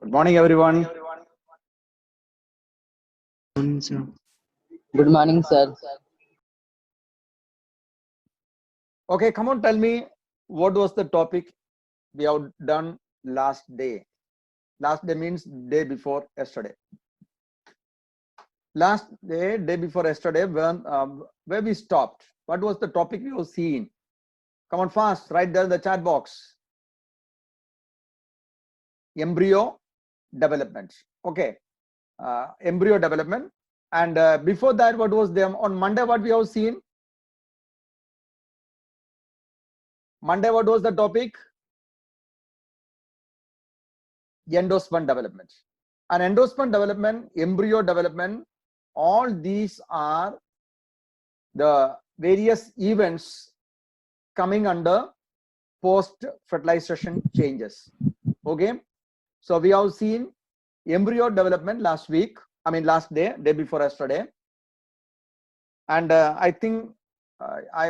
Good morning, everyone. Morning, sir. Good morning, sir. Okay, come on, tell me what was the topic we have done last day. Last day means day before yesterday. Last day, day before yesterday, when where we stopped. What was the topic we have seen? Come on, fast, right there in the chat box. Embryo development. Okay, embryo development. And before that, what was them on Monday? What we have seen? Monday, what was the topic? Endospun development. And endospun development, embryo development, all these are the various events coming under post fertilization changes. Okay, so we have seen embryo development last week, last day, day before yesterday. And I think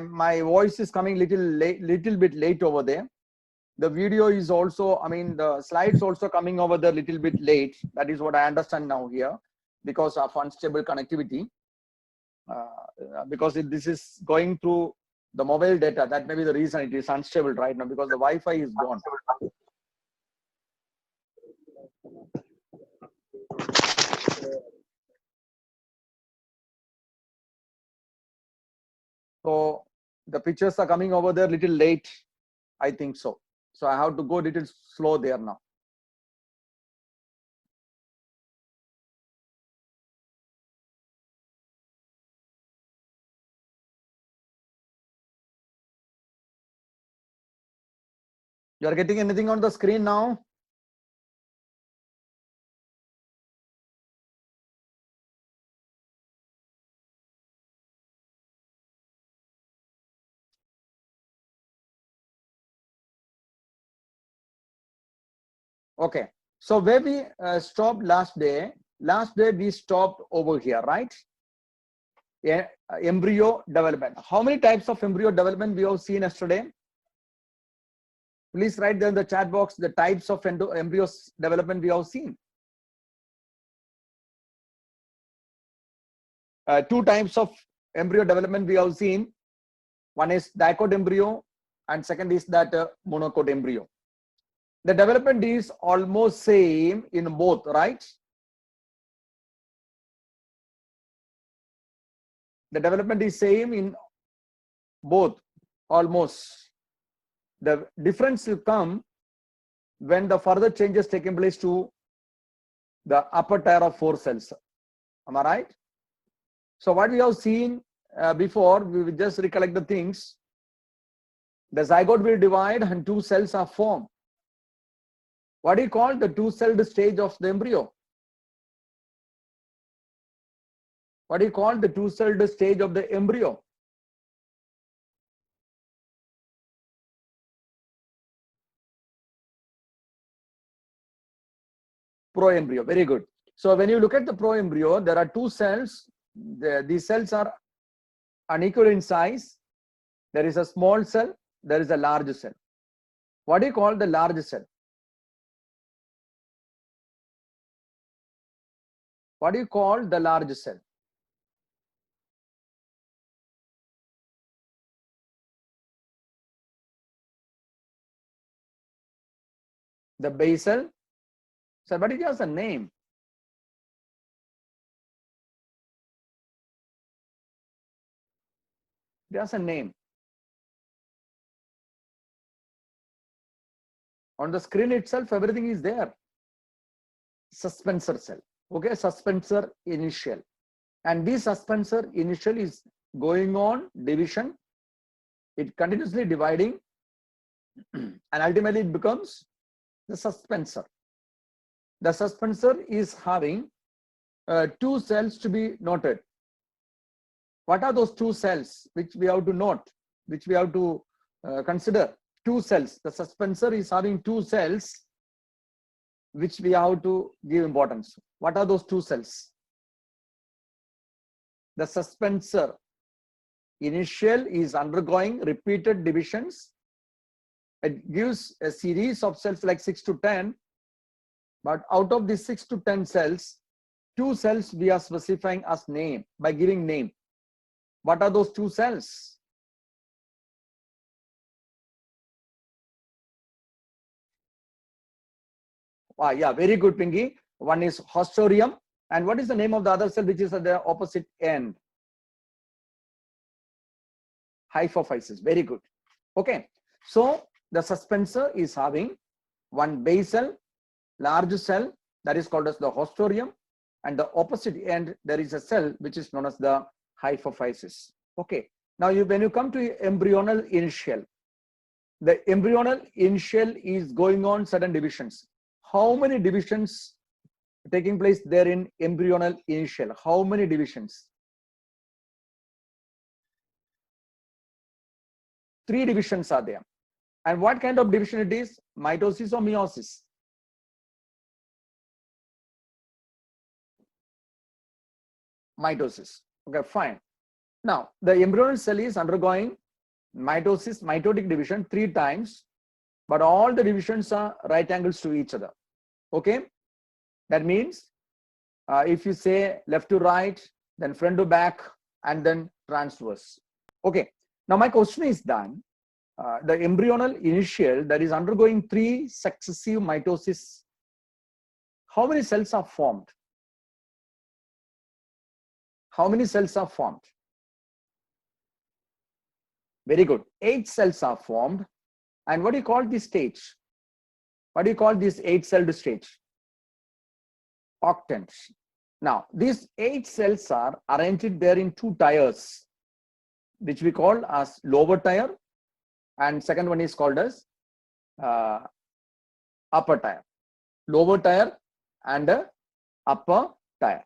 my voice is coming little bit late over there. The video is also, the slides also coming over there little bit late. That is what I understand now here, because of unstable connectivity. Because this is going through the mobile data, that may be the reason it is unstable right now, because the Wi-Fi is gone. So the pictures are coming over there little late, I think so. So I have to go a little slow there now. You are getting anything on the screen now? Okay, so where we stopped last day we stopped over here, right? Yeah, embryo development. How many types of embryo development we have seen yesterday? Please write there in the chat box the types of embryo development we have seen. Two types of embryo development we have seen. One is dicot embryo and second is that monocot embryo. The development is almost same in both, right? The development is same in both, almost. The difference will come when the further changes taking place to the upper tier of 4 cells. Am I right? So what we have seen before, we will just recollect the things. The zygote will divide and 2 cells are formed. What do you call the 2-celled stage of the embryo? What do you call the 2-celled stage of the embryo? Proembryo. Very good. So when you look at the proembryo, there are 2 cells. These cells are unequal in size. There is a small cell, there is a large cell. What do you call the large cell? What do you call the large cell? The basal cell, but it has a name. It has a name. On the screen itself, everything is there. Suspensor cell. Okay, suspensor initial. And this suspensor initial is going on division. It continuously dividing and ultimately it becomes the suspensor. The suspensor is having 2 cells to be noted. What are those 2 cells which we have to note, which we have to consider? 2 cells. The suspensor is having 2 cells which we have to give importance. What are those 2 cells? The suspensor initial is undergoing repeated divisions. It gives a series of cells like 6 to 10. But out of these 6 to 10 cells, 2 cells we are specifying as name by giving name. What are those 2 cells? Yeah, very good, Pinky. One is Haustorium. And what is the name of the other cell which is at the opposite end? Hypophysis. Very good. Okay. So the suspensor is having one base cell, large cell, that is called as the Haustorium, and the opposite end there is a cell which is known as the hypophysis. Okay. Now when you come to embryonal initial, the embryonal initial is going on certain divisions. How many divisions taking place there in embryonal initial? How many divisions? 3 divisions are there. And what kind of division it is? Mitosis or meiosis? Mitosis. Okay, fine. Now, the embryonal cell is undergoing mitosis, mitotic division 3 times, but all the divisions are right angles to each other. Okay, that means if you say left to right, then front to back, and then transverse. Okay, now my question is done. The embryonal initial that is undergoing 3 successive mitosis, how many cells are formed? How many cells are formed? Very good. 8 cells are formed. And what do you call this stage? What do you call this 8-celled stage? Octant. Now, these 8 cells are arranged there in 2 tiers, which we call as lower tier, and second one is called as upper tier. Lower tier and upper tier.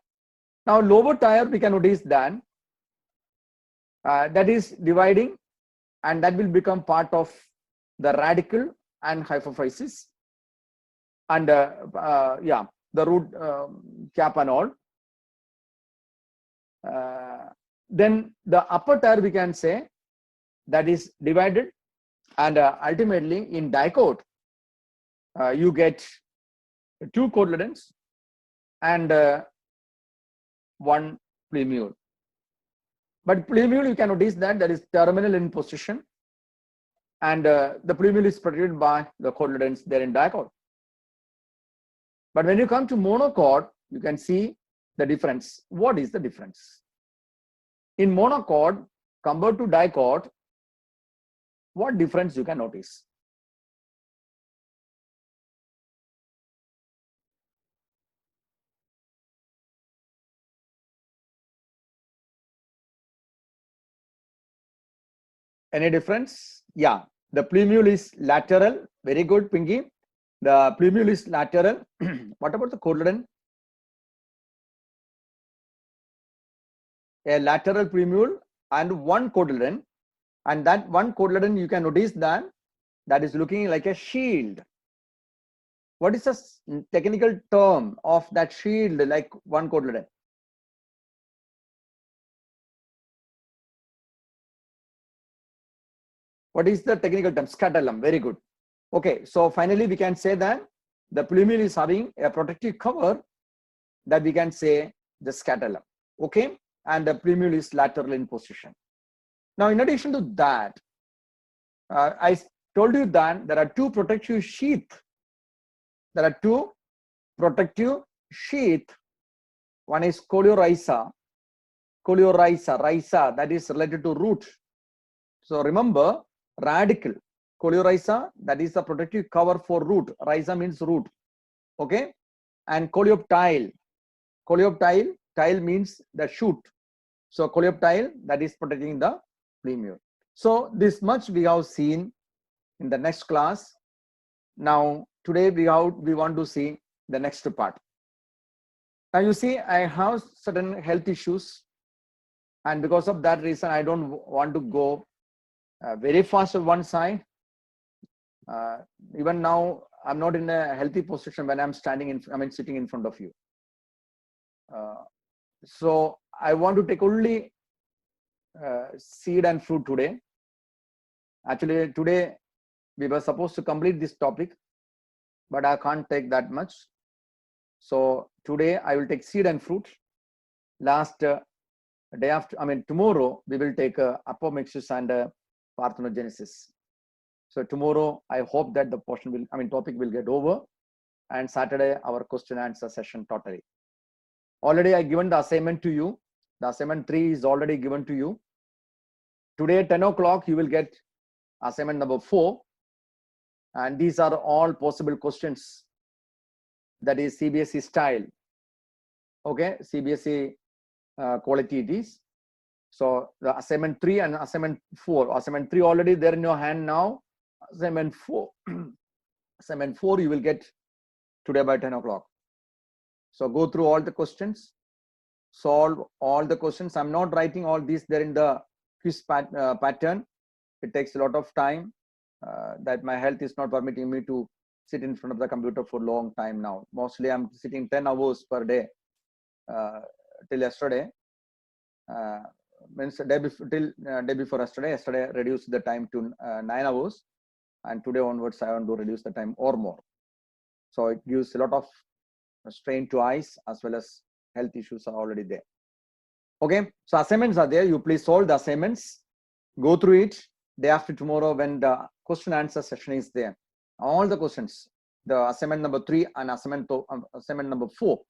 Now, lower tier, we can notice that that is dividing, and that will become part of the radicle and hypophysis, and yeah, the root cap and all. Then the upper tier, we can say, that is divided, and ultimately in dicot, you get 2 cotyledons and 1 plumule. But plumule, you can notice that there is terminal in position, and the plumule is protected by the cotyledons there in dicot. But when you come to monocot, you can see the difference. What is the difference? In monocot compared to dicot, what difference you can notice? Any difference? Yeah, the plumule is lateral. Very good, Pinky. The plumule is lateral. What about the cotyledon? A lateral plumule and 1 cotyledon, and that 1 cotyledon, you can notice that that is looking like a shield. What is the technical term of that shield like 1 cotyledon? What is the technical term? Scutellum. Very good. Okay, so finally we can say that the plumule is having a protective cover that we can say the scutellum. Okay, and the plumule is lateral in position. Now, in addition to that, I told you that there are 2 protective sheath. There are 2 protective sheath. One is coleorhiza, rhiza, that is related to root. So remember, radicle, coleorhiza, that is the protective cover for root. Rhiza means root. Okay, and coleoptile, tile means the shoot. So coleoptile, that is protecting the plumule. So this much we have seen in the next class. Now today we want to see the next part. Now you see, I have certain health issues, and because of that reason I don't want to go very fast on one side. Even now I'm not in a healthy position when I'm sitting in front of you. So I want to take only seed and fruit today. Actually, today we were supposed to complete this topic, but I can't take that much. So today I will take seed and fruit. Last day after, tomorrow we will take apomixis and parthenogenesis. So tomorrow I hope that the portion will, topic will get over, and Saturday our question answer session totally. Already I given the assignment to you. The assignment 3 is already given to you. Today at 10 o'clock you will get assignment number 4, and these are all possible questions. That is CBSE style. Okay, CBSE quality it is. So the assignment 3 and assignment 4. Assignment 3 already there in your hand now. Assignment 4. Assignment 4 you will get today by 10 o'clock. So go through all the questions, solve all the questions. I'm not writing all these there in the quiz pattern. It takes a lot of time. That my health is not permitting me to sit in front of the computer for a long time now. Mostly I'm sitting 10 hours per day till yesterday. Means day before yesterday. Yesterday reduced the time to 9 hours, and today onwards I want to reduce the time or more. So it gives a lot of strain to eyes, as well as health issues are already there. Okay, so assignments are there. You please solve the assignments, go through it. Day after tomorrow, when the question answer session is there, all the questions, the assignment number 3 and assignment number 4,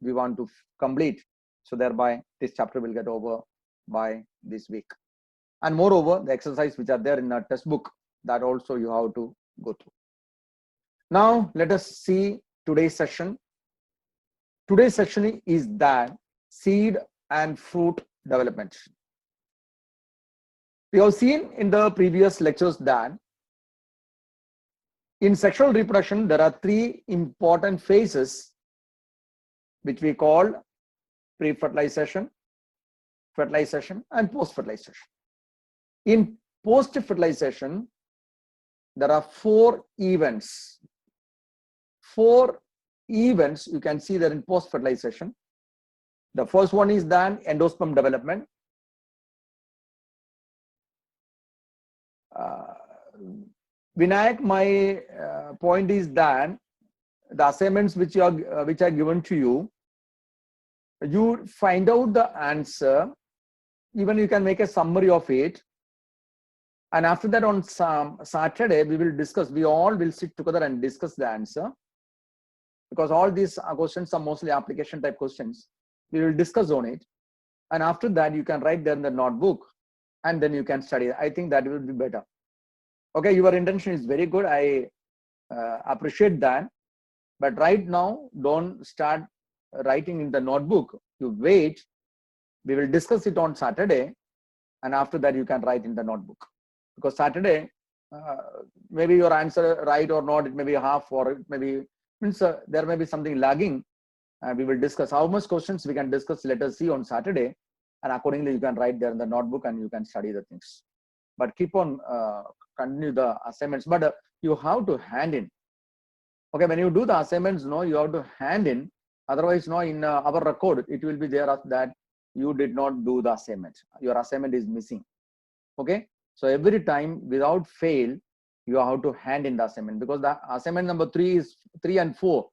we want to complete. So thereby this chapter will get over by this week. And moreover, the exercise which are there in the test book, that also you have to go through. Now let us see today's session. Today's session is that seed and fruit development. We have seen in the previous lectures that in sexual reproduction, there are 3 important phases which we call pre-fertilization, fertilization, and post-fertilization. In post-fertilization, there are 4 events. 4 events you can see that in post-fertilization. The first one is that endosperm development. Vinayak, my point is that the assignments which are given to you, you find out the answer. Even you can make a summary of it, and after that on Saturday we will discuss. We all will sit together and discuss the answer, because all these questions are mostly application type questions. We will discuss on it, and after that you can write there in the notebook, and then you can study. I think that will be better. Okay, your intention is very good. I appreciate that. But right now, don't start writing in the notebook. You wait. We will discuss it on Saturday, and after that you can write in the notebook. Because Saturday, maybe your answer right or not, it may be half, or it may be, there may be something lagging. We will discuss how much questions we can discuss. Let us see on Saturday, and accordingly you can write there in the notebook and you can study the things. But keep on continue the assignments, but you have to hand in. Okay, when you do the assignments, no, you have to hand in. Otherwise, no, in our record, it will be there that you did not do the assignment. Your assignment is missing. Okay, so every time, without fail, you have to hand in the assignment, because the assignment number 3 and 4.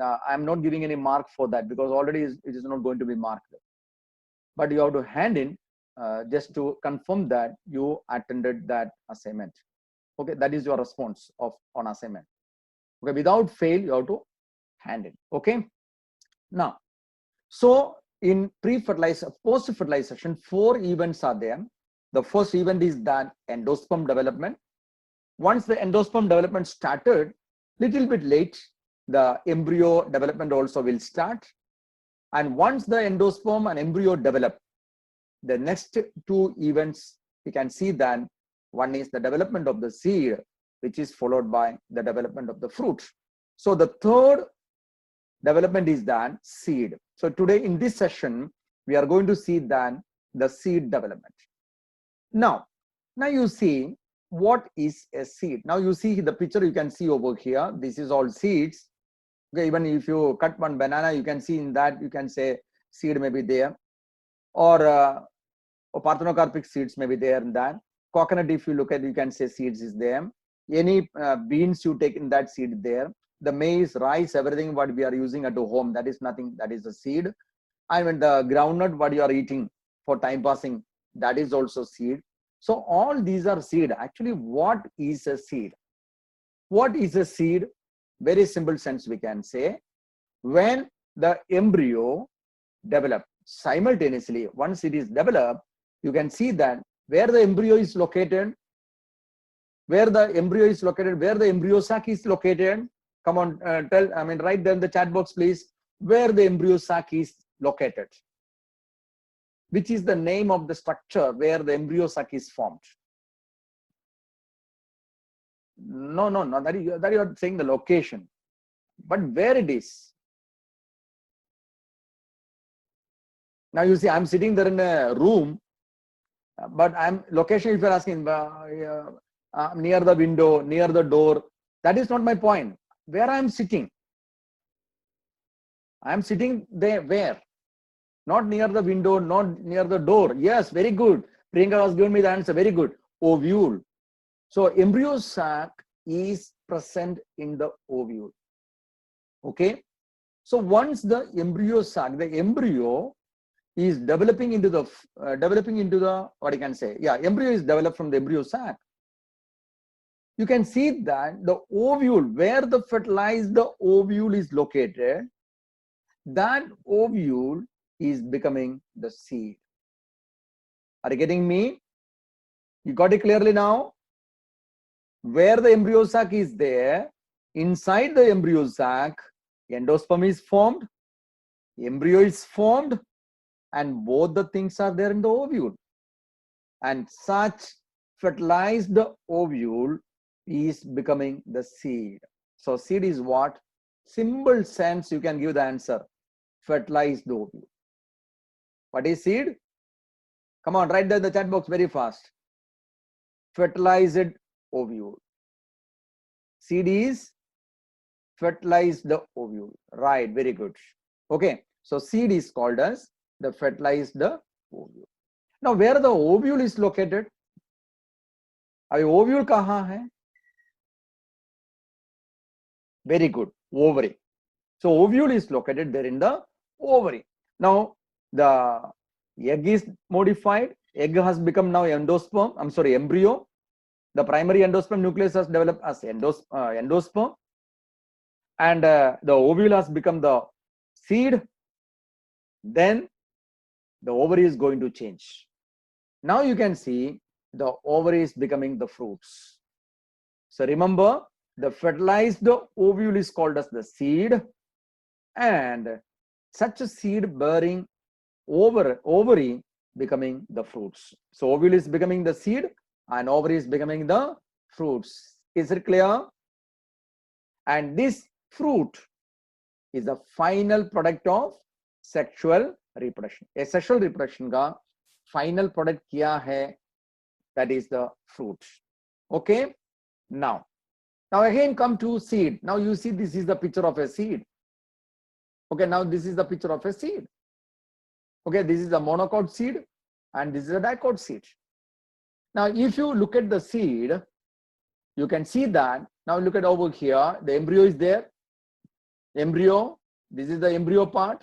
I am not giving any mark for that, because already it is not going to be marked. But you have to hand in just to confirm that you attended that assignment. Okay, that is your response on assignment. Okay, without fail, you have to hand in. Okay, now, so in pre-fertilization, post-fertilization, 4 events are there. The first event is that endosperm development. Once the endosperm development started, little bit late, the embryo development also will start. And once the endosperm and embryo develop, the next 2 events, we can see that one is the development of the seed, which is followed by the development of the fruit. So the third development is that seed. So today in this session, we are going to see that the seed development. Now you see what is a seed. Now you see the picture you can see over here. This is all seeds. Okay, even if you cut one banana, you can see in that, you can say seed may be there, or parthenocarpic seeds may be there in that. Coconut, if you look at, you can say seeds is there. Any beans you take in that seed there. the maize, rice, everything what we are using at home, that is nothing, that is a seed. And when the groundnut what you are eating for time passing, that is also seed. So all these are seed. Actually, what is a seed? What is a seed? Very simple sense we can say, when the embryo develop simultaneously, once it is developed, you can see that where the embryo is located, where the embryo is located, where the embryo sac is located. Come on, write there in the chat box, please, where the embryo sac is located. Which is the name of the structure where the embryo sac is formed? No, that you are saying the location, but where it is. Now you see, I'm sitting there in a room, but I'm location. If you're asking near the window, near the door, that is not my point. Where I'm sitting, I'm sitting there. Where? Not near the window, not near the door. Yes, very good. Priyanka has given me the answer. Very good. Ovule. So embryo sac is present in the ovule. Okay. So once the embryo sac, the embryo is developing into the what you can say, yeah, embryo is developed from the embryo sac. You can see that the ovule, where the fertilized ovule is located, that ovule is becoming the seed. Are you getting me? You got it clearly now? Where the embryo sac is there, inside the embryo sac, endosperm is formed, embryo is formed, and both the things are there in the ovule. And such fertilized ovule is becoming the seed. So seed is what? Simple sense you can give the answer. Fertilized ovule. What is seed? Come on, write that in the chat box very fast. Fertilized ovule. Seed is fertilized ovule. Right, very good. Okay, so seed is called as the fertilized ovule. Now, where the ovule is located? अभी ovule कहाँ है? Very good, ovary. So ovule is located there in the ovary. Now the egg is modified. Egg has become now endosperm. I'm sorry, embryo. The primary endosperm nucleus has developed as endosperm, and the ovule has become the seed. Then the ovary is going to change. Now you can see the ovary is becoming the fruits. So remember, the fertilized ovule is called as the seed, and such a seed bearing ovary becoming the fruits. So ovule is becoming the seed and ovary is becoming the fruits. Is it clear? And this fruit is the final product of sexual reproduction. A sexual reproduction का final product क्या है? That is the fruit. Okay. Now again come to seed. Now you see this is the picture of a seed. Okay. Now this is the picture of a seed. Okay. This is the monocot seed and this is a dicot seed. Now if you look at the seed, you can see that. Now look at over here. The embryo is there. Embryo. This is the embryo part.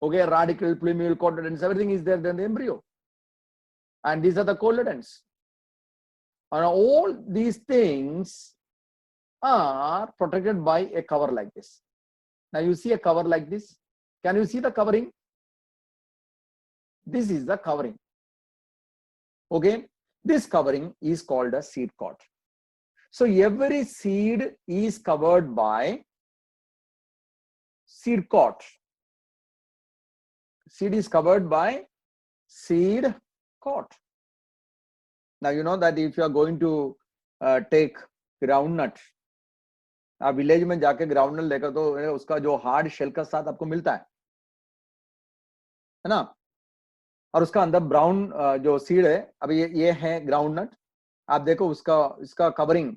Okay. Radicle, plumule, cotyledons, everything is there than the embryo. And these are the cotyledons. And all these things are protected by a cover like this. Now you see a cover like this. Can you see the covering? This is the covering. Okay. This covering is called a seed coat. So every seed is covered by seed coat. Seed is covered by seed coat. Now you know that if you are going to take groundnut, आप village में जाके groundnut लेकर तो उसका जो hard shell का साथ आपको मिलता है ना, और उसका अंदर ब्राउन जो सीड है, अभी ये है ग्राउंडनट. आप देखो इसका कवरिंग,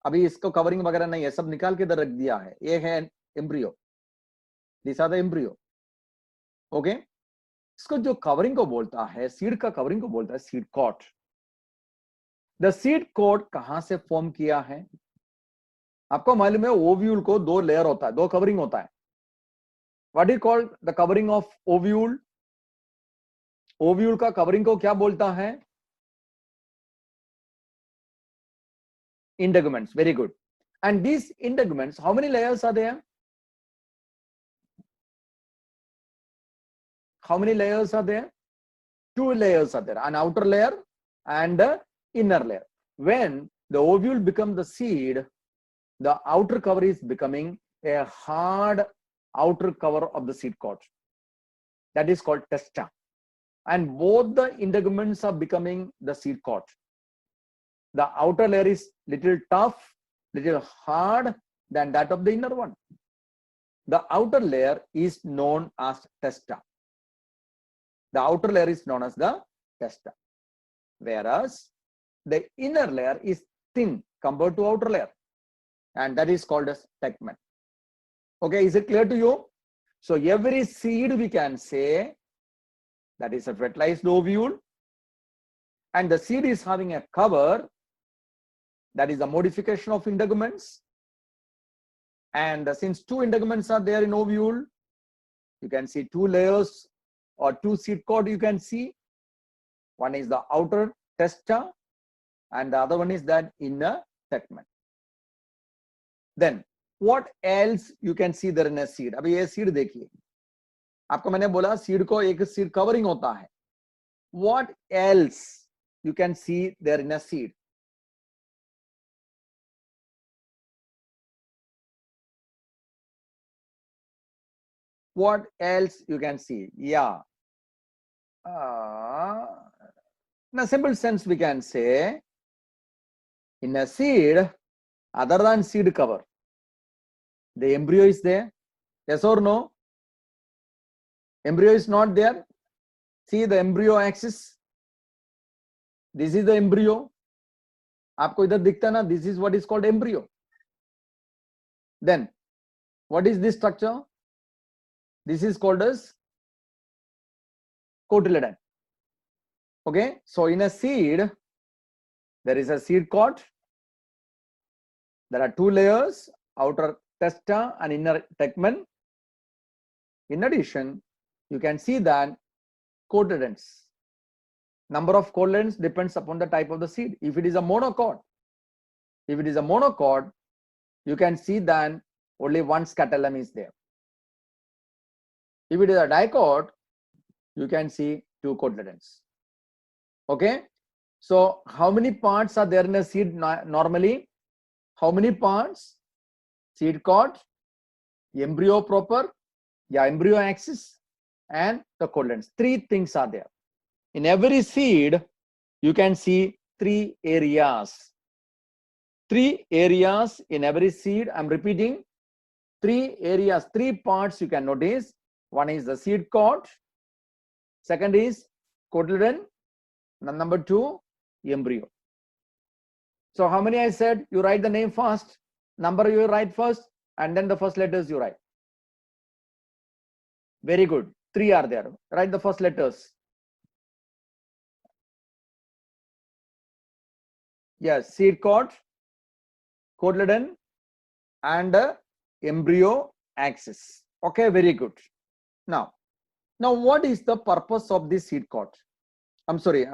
अभी इसको कवरिंग वगैरह नहीं है, सब निकाल के इधर रख दिया है. ये है embryo. This are the embryo. Okay. इसको जो कवरिंग को बोलता है, सीड का कवरिंग को बोलता है seed coat. The seed coat कहां से फॉर्म किया है? आपको मालूम है ओव्यूल को दो लेयर होता है, दो कवरिंग होता है. What is called the covering of ovule? Ovule का कवरिंग को क्या बोलता है? Integuments. Very good. And these integuments, how many layers are there? How many layers are there? Two layers are there, an outer layer and the inner layer. When the ovule becomes the seed, the outer cover is becoming a hard outer cover of the seed coat. That is called testa. And both the integuments are becoming the seed coat. The outer layer is little tough, little hard than that of the inner one. The outer layer is known as testa. The outer layer is known as the testa, whereas the inner layer is thin compared to outer layer, and that is called as tegmen. Okay, is it clear to you? So every seed we can say that is a fertilized ovule, and the seed is having a cover, that is a modification of integuments. And since two integuments are there in ovule, you can see two layers or two seed coat you can see. One is the outer testa and the other one is that inner tegmen. Then what else you can see there in a seed? अभी ये seed देखिए, आपको मैंने बोला seed को एक seed covering होता है. What else you can see there in a seed? What else you can see? Yeah. In a simple sense, we can say in a seed, other than seed cover, the embryo is there. Yes or no? Embryo is not there. See the embryo axis. This is the embryo. आपको इधर दिखता है ना? This is what is called embryo. Then, what is this structure? This is called as cotyledon. Okay, so in a seed, there is a seed coat. There are two layers, outer testa and inner tegmen. In addition, you can see that cotyledons. Number of cotyledons depends upon the type of the seed. If it is a monocot, you can see that only one scutellum is there. If it is a dicot, you can see two cotyledons. Okay, so how many parts are there in a seed normally? How many parts? Seed coat, embryo proper, embryo axis, and the cotyledons. Three things are there. In every seed, you can see three areas. Three areas in every seed. I'm repeating. Three areas, three parts you can notice. One is the seed coat. Second is cotyledon. Number two, embryo. So how many I said? You write the name first, number you write first, and then the first letters you write. Very good. Three are there. Write the first letters. Yes, seed coat, cotyledon, and embryo axis. Okay, very good. Now what is the purpose of this seed coat? I'm sorry.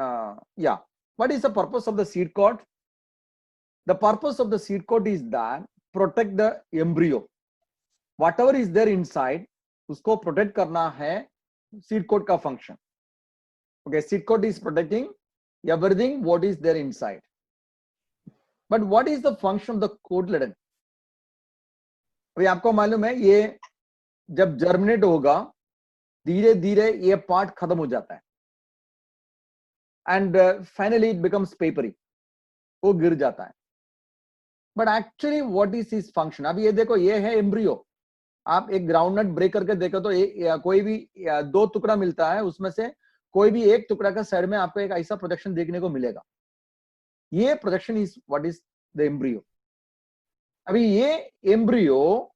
What is the purpose of the seed coat? The purpose of the seed coat is that protect the embryo. Whatever is there inside, usko protect karna hai seed coat ka function. Okay, seed coat is protecting everything what is there inside. But what is the function of the cotyledon? अभी आपको मालूम है ये जब germinate होगा धीरे धीरे ये पार्ट खत्म हो जाता है and finally it becomes papery, वो गिर जाता है. But actually what is his function? अभी ये देखो, ये है एम्ब्रियो. आप एक ग्राउंडनट ब्रेक करके देखो तो कोई भी दो टुकड़ा मिलता है, उसमें से कोई भी एक टुकड़ा का साइड में आपको एक ऐसा प्रोजेक्शन देखने को मिलेगा. ये projection is what is the embryo. अभी ये embryo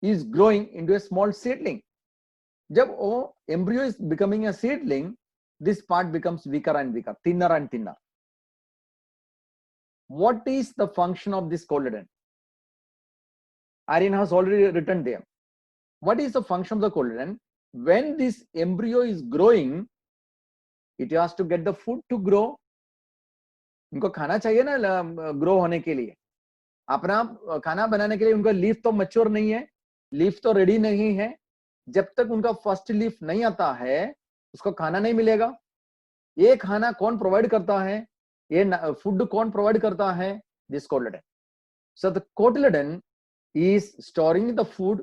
is growing into a small seedling. जब वो embryo is becoming a seedling, this part becomes weaker and weaker, thinner and thinner. What is the function of this cotyledon? Aryan has already written there. What is the function of the cotyledon? When this embryo is growing, it has to get the food to grow. उनको खाना चाहिए ना grow होने के लिए. अपना खाना बनाने के लिए उनका लीफ तो मैच्योर नहीं है, लीफ तो रेडी नहीं है. जब तक उनका फर्स्ट लीफ नहीं आता है, उसको खाना नहीं मिलेगा. ये खाना कौन प्रोवाइड करता है? ये फूड कौन प्रोवाइड करता है? This cotyledon. So the cotyledon is storing the food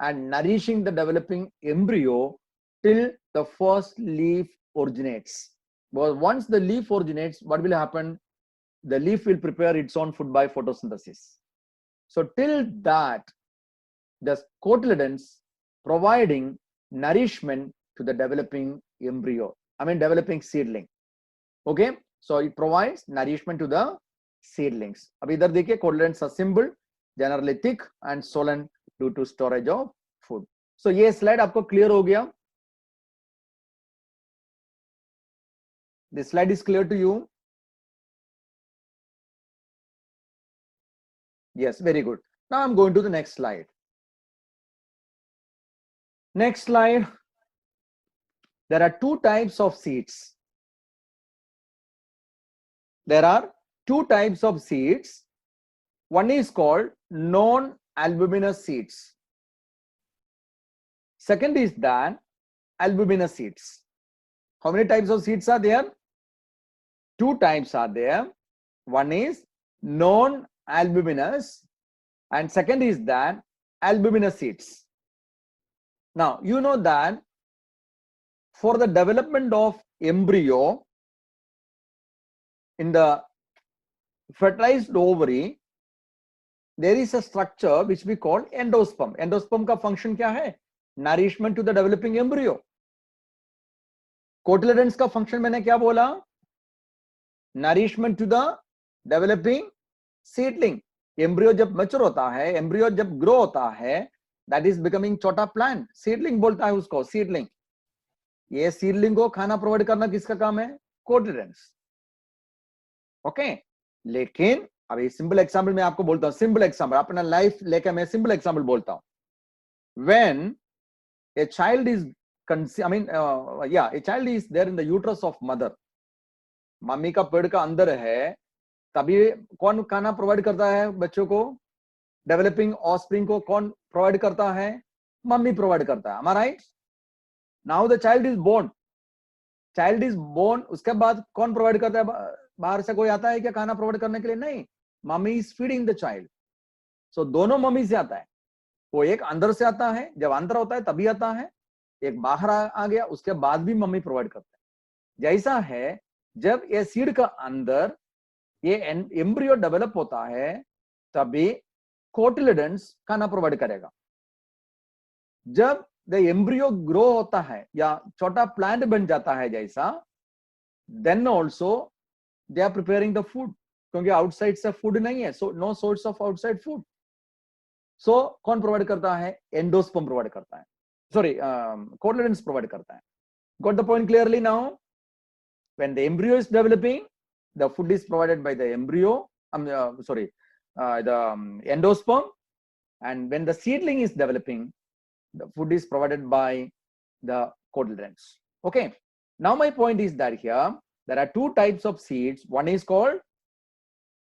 and nourishing the developing embryo till the first leaf originates. But once the leaf originates, what will happen? The leaf will prepare its own food by photosynthesis. So till that, the cotyledons providing nourishment to the developing embryo, developing seedling. Okay, so it provides nourishment to the seedlings. अब इधर देखिए, cotyledons are simple, generally thick and swollen due to storage of food. So ये slide आपको clear हो गया? This slide is clear to you? Yes, very good. Now I'm going to the next slide. Next slide. There are two types of seeds. There are two types of seeds. One is called non-albuminous seeds. Second is that albuminous seeds. How many types of seeds are there? Two types are there. One is non-albuminous and second is that albuminous seeds. Now, you know that for the development of embryo in the fertilized ovary, there is a structure which we call endosperm. Endosperm का function क्या है? Nourishment to the developing embryo. Cotyledons का function मैंने क्या बोला? Nourishment to the developing seedling. Embryo जब mature होता है, embryo जब grow होता है, that is becoming छोटा plant. Seedling बोलता है उसको, seedling. ये seedling को खाना provide करना किसका काम है? Cotyledons. Okay? लेकिन अभी सिंपल एग्जांपल मैं आपको बोलता हूं, सिंपल एग्जांपल अपना लाइफ लेकर मैं सिंपल एग्जांपल बोलता हूं. When a child is a child is there in the uterus of mother, mummy का पेट का अंदर है, तभी कौन खाना प्रोवाइड करता है बच्चों को? डेवलपिंग ऑफस्प्रिंग को कौन प्रोवाइड करता है? मम्मी प्रोवाइड करता है. Am I right? Now the child is born. Child is born, उसके बाद कौन प्रोवाइड करता है? बाहर से कोई आता है क्या खाना प्रोवाइड करने के लिए? नहीं, mummy is feeding the child. So दोनों मम्मी से आता है. वो एक अंदर से आता है, जब अंदर होता है तभी आता है, एक बाहर आ गया उसके बाद भी मम्मी प्रोवाइड करता है. जैसा है जब ये सीड का अंदर ये एम्ब्रियो डेवलप होता है तभी कोटिलेडन्स खाना प्रोवाइड करेगा. जब द एम्ब्रियो ग्रो होता है या छोटा प्लांट बन जाता है जैसा, then also they are preparing the food, क्योंकि आउटसाइड से फूड नहीं है, so no source of outside food. So कौन प्रोवाइड करता है? एंडोस्पर्म प्रोवाइड करता है, सॉरी कोटिलेडन्स प्रोवाइड करता है. Got the point clearly now? When the embryo is developing, the food is provided by the embryo, the endosperm, and when the seedling is developing, the food is provided by the cotyledons. Okay, now my point is that here there are two types of seeds. One is called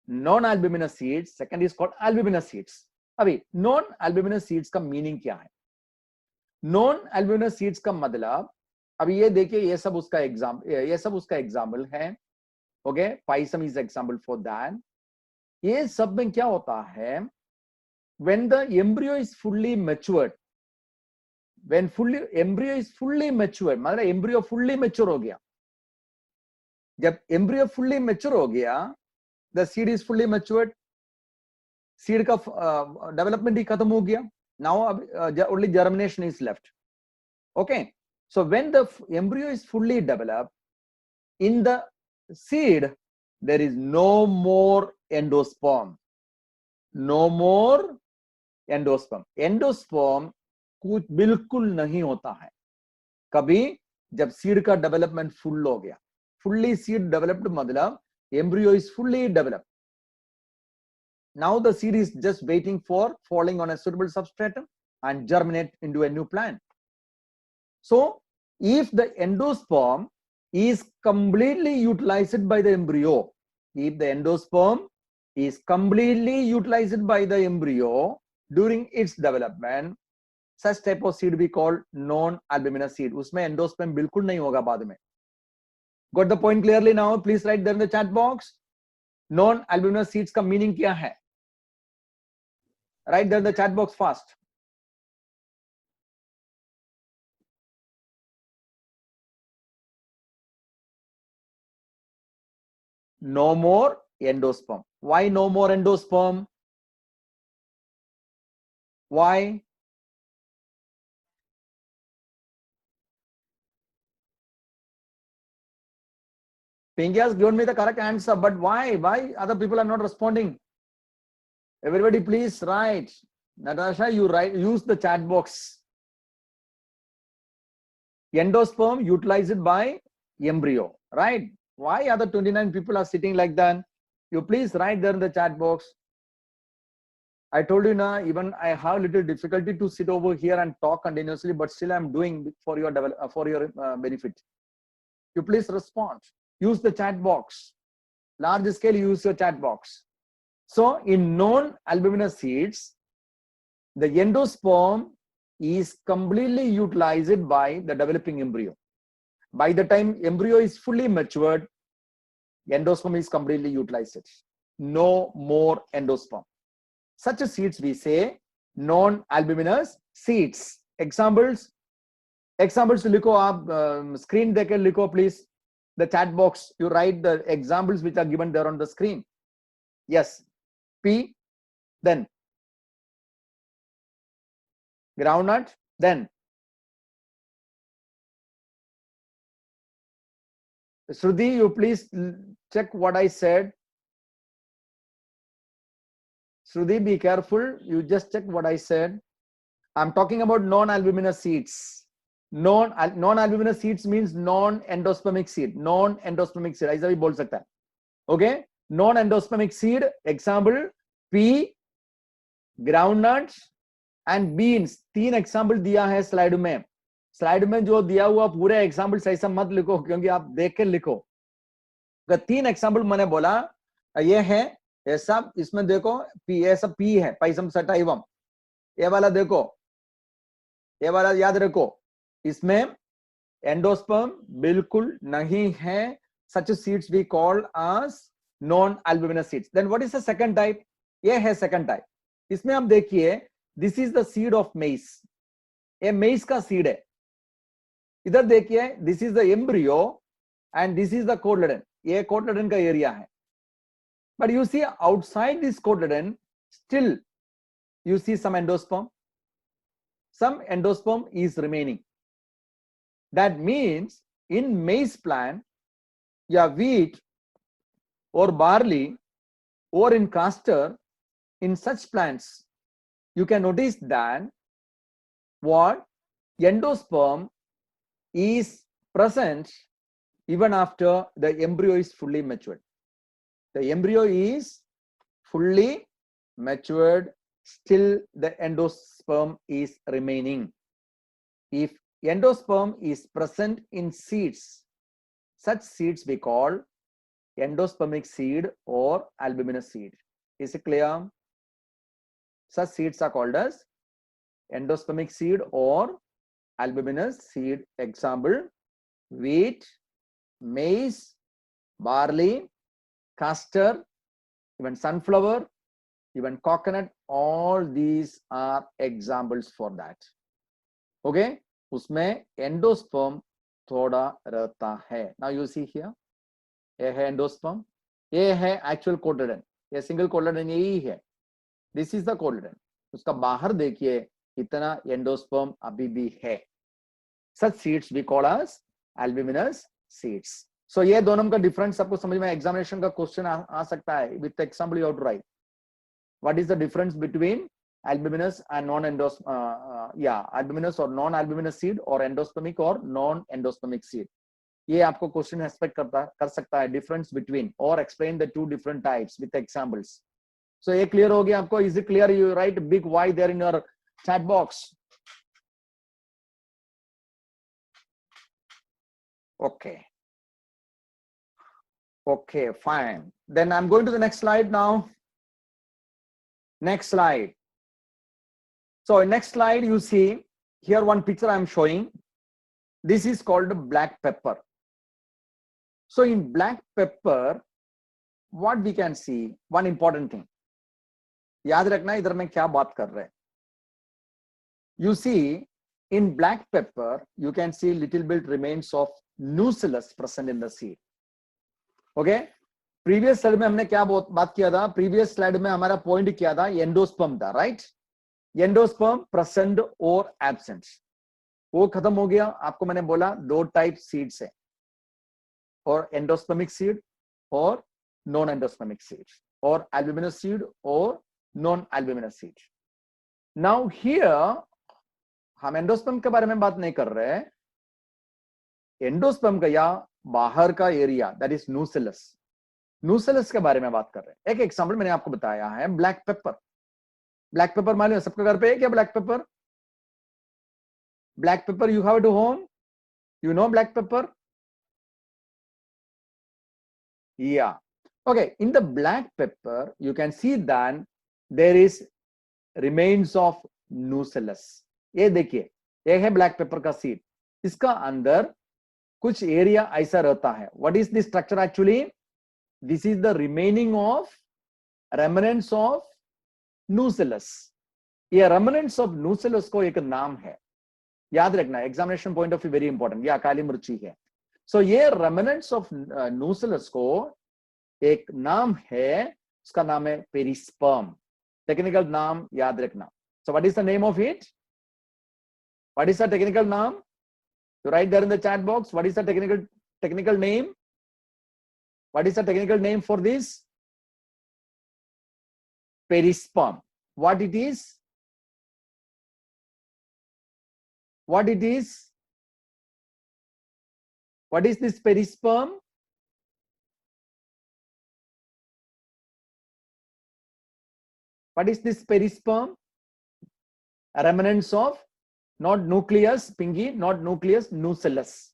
non-albuminous seeds, second is called albuminous seeds. अभी non-albuminous seeds का meaning क्या है? non-albuminous seeds का मतलब, अभी ये देखिए, ये सब उसका एग्जाम्पल है. Okay, Pisum is example for that. ये सब में क्या होता है? when the embryo is fully matured, when embryo is fully matured, मतलब embryo fully mature हो गया. जब embryo fully mature हो गया, the seed is fully matured, seed का development ही खत्म हो गया. now only germination is left. Okay, so when the embryo is fully developed, in the seed there is no more endosperm, no more endosperm. Endosperm कुछ बिल्कुल नहीं होता है कभी जब सीड का डेवलपमेंट फुल हो गया. फुल्ली सीड डेवलप्ड मतलब embryo is fully developed. Now the seed is just waiting for falling on a suitable substratum and germinate into a new plant. So if the endosperm is completely utilized by the embryo, if the endosperm is completely utilized by the embryo during its development, such type of seed we call non-albuminous seed. उसमें endosperm बिल्कुल नहीं होगा बाद में. Got the point clearly now? Please write there in the chat box. Non-albuminous seeds का meaning क्या है? Write there in the chat box fast. No more endosperm. Why no more endosperm? Why? Pinky has given me the correct answer, but why? Why other people are not responding? Everybody, please write. Natasha, you write. Use the chat box. Endosperm utilized by embryo, right? Why other 29 people are sitting like that? You please write there in the chat box. I told you now, even I have little difficulty to sit over here and talk continuously, but still I'm doing for your benefit. You please respond. Use the chat box. Large scale, use your chat box. So in non-albuminous seeds, the endosperm is completely utilized by the developing embryo. By the time embryo is fully matured, endosperm is completely utilized. No more endosperm. Such seeds we say non-albuminous seeds. Examples लिखो आप screen देके लिखो please. The chat box, you write the examples which are given there on the screen. Yes. P, then groundnut, then Shruti, you please check what I said. Shruti, be careful. You just check what I said. I'm talking about non-albuminous seeds. Non-albuminous seeds means non-endospermic seed. Non-endospermic seed. ऐसा भी बोल सकता है. Okay? Non-endospermic seed. Example: pea, groundnuts and beans. 3 example दिया है slide में. Slide में जो दिया हुआ पूरे examples ऐसा मत लिखो क्योंकि आप देख के लिखो. 3 example मैंने बोला ये है ये सब. इसमें देखो ये सब पी है, पाइसम सटाइवम. ये वाला देखो, ये वाला याद रखो, इसमें एंडोस्पर्म बिल्कुल नहीं है. Such seeds we call as non-albuminous seeds. Then what is the second type? ये है second type. इसमें आप देखिए, this is the seed of maize. ये maize का seed है. इधर देखिए, this is the embryo and this is the cotyledon. ये cotyledon का area है. But you see outside this cotyledon, still you see some endosperm. Some endosperm is remaining. That means in maize plant, yeah, wheat or barley or in castor, in such plants, you can notice that what endosperm is present even after the embryo is fully matured. The embryo is fully matured, still the endosperm is remaining. If endosperm is present in seeds, such seeds we call endospermic seed or albuminous seed. Is it clear? Such seeds are called as endospermic seed or albuminous seed. Example: wheat, maize, barley, castor, even sunflower, even coconut. All these are examples for that. Okay? उसमें endosperm थोड़ा रहता है. Now you see here, ये है endosperm, ये है actual cotyledon. ये single cotyledon यही है. This is the cotyledon. उसका बाहर देखिए इतना endosperm अभी भी है. Such seeds we call as albuminous seeds. So ये दोनों का difference आपको समझ में, examination का question आ सकता है. With the example you have to write. What is the difference between albuminous and albuminous or non-albuminous seed or endospermic or non-endospermic seed? ये आपको question expect कर सकता है, difference between, or explain the two different types with examples. So ये clear हो गया आपको? Is it clear? You write big Y there in your chat box. Okay. Okay, fine. Then I'm going to the next slide now. Next slide. So in next slide, you see here one picture I'm showing. This is called black pepper. So in black pepper, what we can see, one important thing. याद रखना इधर मैं क्या बात कर रहे हैं. You see, in black pepper, you can see little bit remains of nucellus present in the seed. Okay? Previous slide में हमने क्या बात किया था? Previous slide में हमारा point क्या था? Endosperm था, right? Endosperm present or absent. वो खत्म हो गया. आपको मैंने बोला दो टाइप सीड्स है, और एंडोस्पर्मिक सीड और नॉन एंडोस्पर्मिक सीड, और albuminous seed और non albuminous seed. Now here हम एंडोस्पर्म के बारे में बात नहीं कर रहे हैं. एंडोस्पर्म का या बाहर का area, that is nucellus. Nucellus के बारे में बात कर रहे हैं. एक एग्जांपल मैंने आपको बताया है, ब्लैक पेपर. ब्लैक पेपर मालूम है सबके घर पे है क्या? Black pepper, black pepper you have at home. You know black pepper? Yeah. Okay. In the black pepper, you can see that there is remains of nucellus. ये देखिए, ये है ब्लैक पेपर का सीड. इसका अंदर कुछ एरिया ऐसा रहता है. What is this structure actually? This is the remaining of remnants of nucellus. ये remnants of nucellus को एक नाम है, याद रखना. Examination point of view very important. ये अकाली मिर्ची है. सो ये remnants of nucellus को एक नाम है, उसका नाम है पेरिस्पर्म. टेक्निकल नाम याद रखना. So what is the name of it? What is the technical name? You write there in the chat box. What is the technical name? What is the technical name for this? Perisperm. What it is? What it is? What is this perisperm? What is this perisperm? Remnants of, not nucleus, Pinky, not nucleus, nucellus.